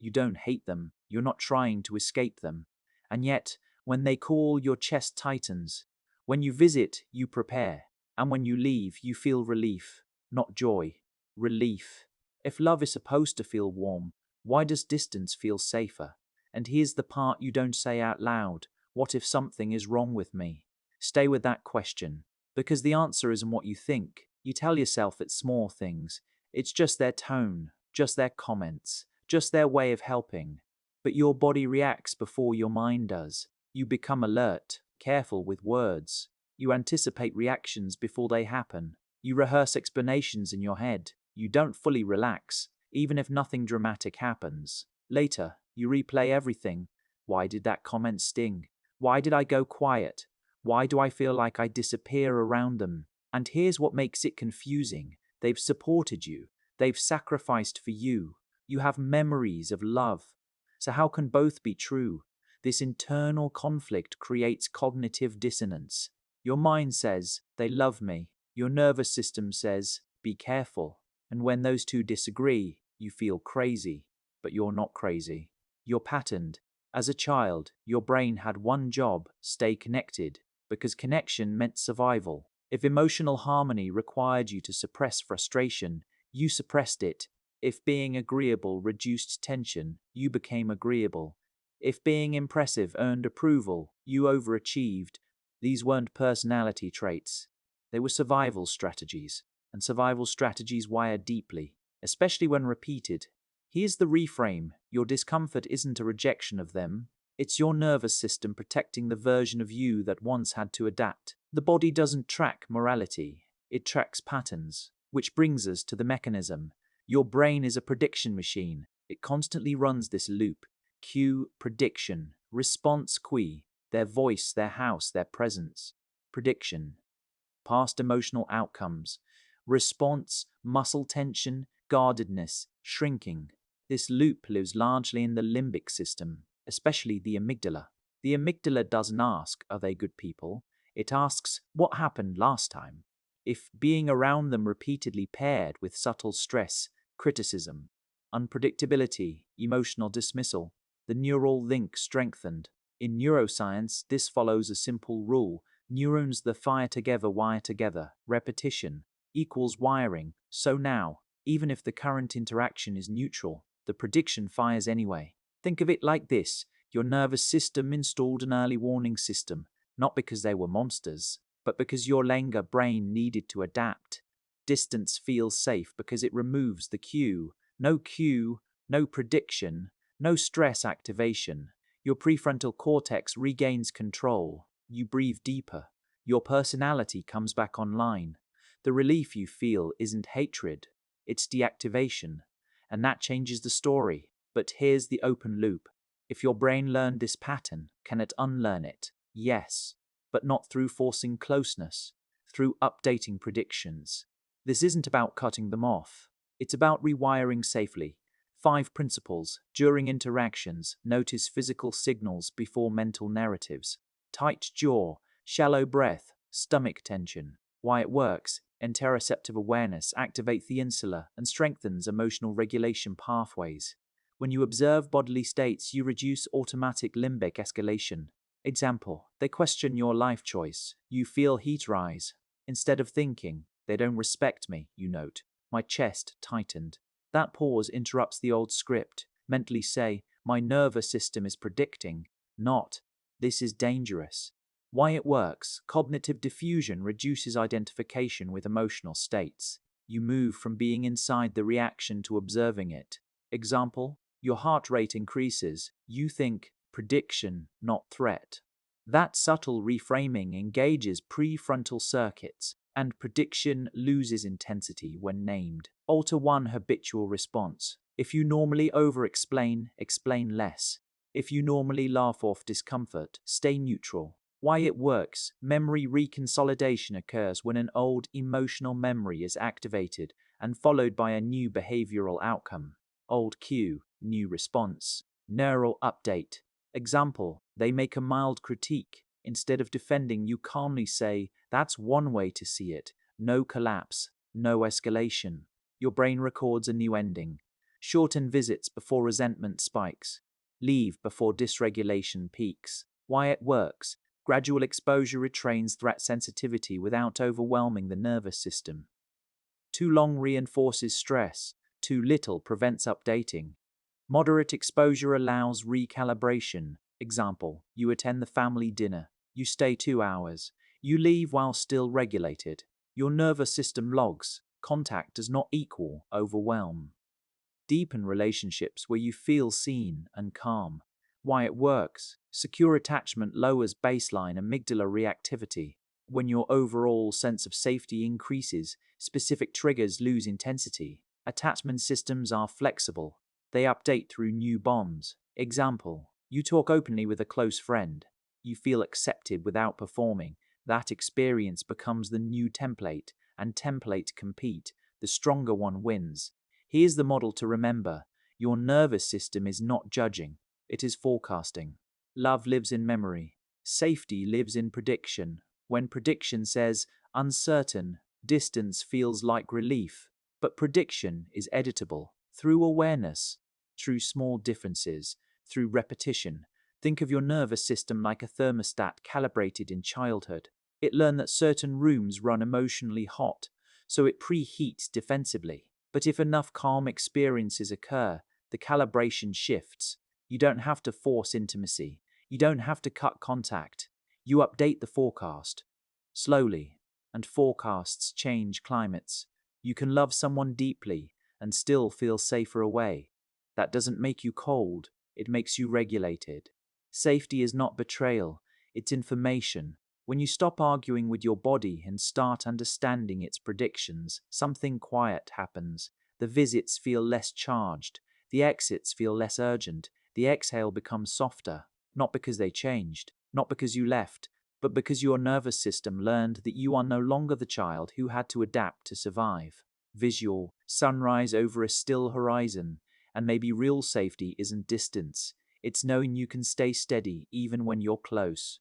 You don't hate them, you're not trying to escape them. And yet, when they call, your chest tightens. When you visit, you prepare. And when you leave, you feel relief, not joy. Relief. If love is supposed to feel warm, why does distance feel safer? And here's the part you don't say out loud. What if something is wrong with me? Stay with that question. Because the answer isn't what you think. You tell yourself it's small things. It's just their tone, just their comments, just their way of helping. But your body reacts before your mind does. You become alert, careful with words. You anticipate reactions before they happen. You rehearse explanations in your head. You don't fully relax, even if nothing dramatic happens. Later, you replay everything. Why did that comment sting? Why did I go quiet? Why do I feel like I disappear around them? And here's what makes it confusing. They've supported you. They've sacrificed for you. You have memories of love. So how can both be true? This internal conflict creates cognitive dissonance. Your mind says, they love me. Your nervous system says, be careful. And when those two disagree, you feel crazy. But you're not crazy. You're patterned. As a child, your brain had one job: stay connected, because connection meant survival. If emotional harmony required you to suppress frustration, you suppressed it. If being agreeable reduced tension, you became agreeable. If being impressive earned approval, you overachieved. These weren't personality traits. They were survival strategies, and survival strategies wire deeply, especially when repeated. Here's the reframe. Your discomfort isn't a rejection of them. It's your nervous system protecting the version of you that once had to adapt. The body doesn't track morality. It tracks patterns. Which brings us to the mechanism. Your brain is a prediction machine. It constantly runs this loop. Cue, prediction, response, qui, their voice, their house, their presence. Prediction. Past emotional outcomes. Response, muscle tension, guardedness, shrinking. This loop lives largely in the limbic system, especially the amygdala. The amygdala doesn't ask, are they good people? It asks, what happened last time? If being around them repeatedly paired with subtle stress, criticism, unpredictability, emotional dismissal, the neural link strengthened. In neuroscience, this follows a simple rule. Neurons that fire together wire together. Repetition equals wiring. So now, even if the current interaction is neutral, the prediction fires anyway. Think of it like this. Your nervous system installed an early warning system, not because they were monsters, but because your younger brain needed to adapt. Distance feels safe because it removes the cue. No cue, no prediction, no stress activation. Your prefrontal cortex regains control. You breathe deeper. Your personality comes back online. The relief you feel isn't hatred, it's deactivation. And that changes the story. But here's the open loop. If your brain learned this pattern, can it unlearn it? Yes, but not through forcing closeness, through updating predictions. This isn't about cutting them off. It's about rewiring safely. 5 principles. During interactions, notice physical signals before mental narratives. Tight jaw, shallow breath, stomach tension. Why it works. Interoceptive awareness activates the insula and strengthens emotional regulation pathways. When you observe bodily states, you reduce automatic limbic escalation. Example, they question your life choice. You feel heat rise. Instead of thinking, they don't respect me, you note. My chest tightened. That pause interrupts the old script. Mentally say, my nervous system is predicting, not, this is dangerous. Why it works. Cognitive diffusion reduces identification with emotional states. You move from being inside the reaction to observing it. Example, your heart rate increases. You think, prediction, not threat. That subtle reframing engages prefrontal circuits, and prediction loses intensity when named. Alter one habitual response. If you normally over-explain, explain less. If you normally laugh off discomfort, stay neutral. Why it works. Memory reconsolidation occurs when an old emotional memory is activated and followed by a new behavioral outcome. Old cue, new response. Neural update. Example, they make a mild critique. Instead of defending, you calmly say, that's one way to see it. No collapse, no escalation. Your brain records a new ending. Shorten visits before resentment spikes. Leave before dysregulation peaks. Why it works. Gradual exposure retrains threat sensitivity without overwhelming the nervous system. Too long reinforces stress. Too little prevents updating. Moderate exposure allows recalibration. Example, you attend the family dinner. You stay 2 hours. You leave while still regulated. Your nervous system logs. Contact does not equal overwhelm. Deepen relationships where you feel seen and calm. Why it works. Secure attachment lowers baseline amygdala reactivity. When your overall sense of safety increases, specific triggers lose intensity. Attachment systems are flexible. They update through new bonds. Example, you talk openly with a close friend. You feel accepted without performing. That experience becomes the new template, and templates compete. The stronger one wins. Here's the model to remember. Your nervous system is not judging, it is forecasting. Love lives in memory. Safety lives in prediction. When prediction says uncertain, distance feels like relief. But prediction is editable through awareness, through small differences, through repetition. Think of your nervous system like a thermostat calibrated in childhood. It learned that certain rooms run emotionally hot, so it preheats defensively. But if enough calm experiences occur, the calibration shifts. You don't have to force intimacy. You don't have to cut contact. You update the forecast. Slowly, and forecasts change climates. You can love someone deeply and still feel safer away. That doesn't make you cold, it makes you regulated. Safety is not betrayal, it's information. When you stop arguing with your body and start understanding its predictions, something quiet happens. The visits feel less charged. The exits feel less urgent. The exhale becomes softer. Not because they changed, not because you left, but because your nervous system learned that you are no longer the child who had to adapt to survive. Visual, sunrise over a still horizon, and maybe real safety isn't distance. It's knowing you can stay steady even when you're close.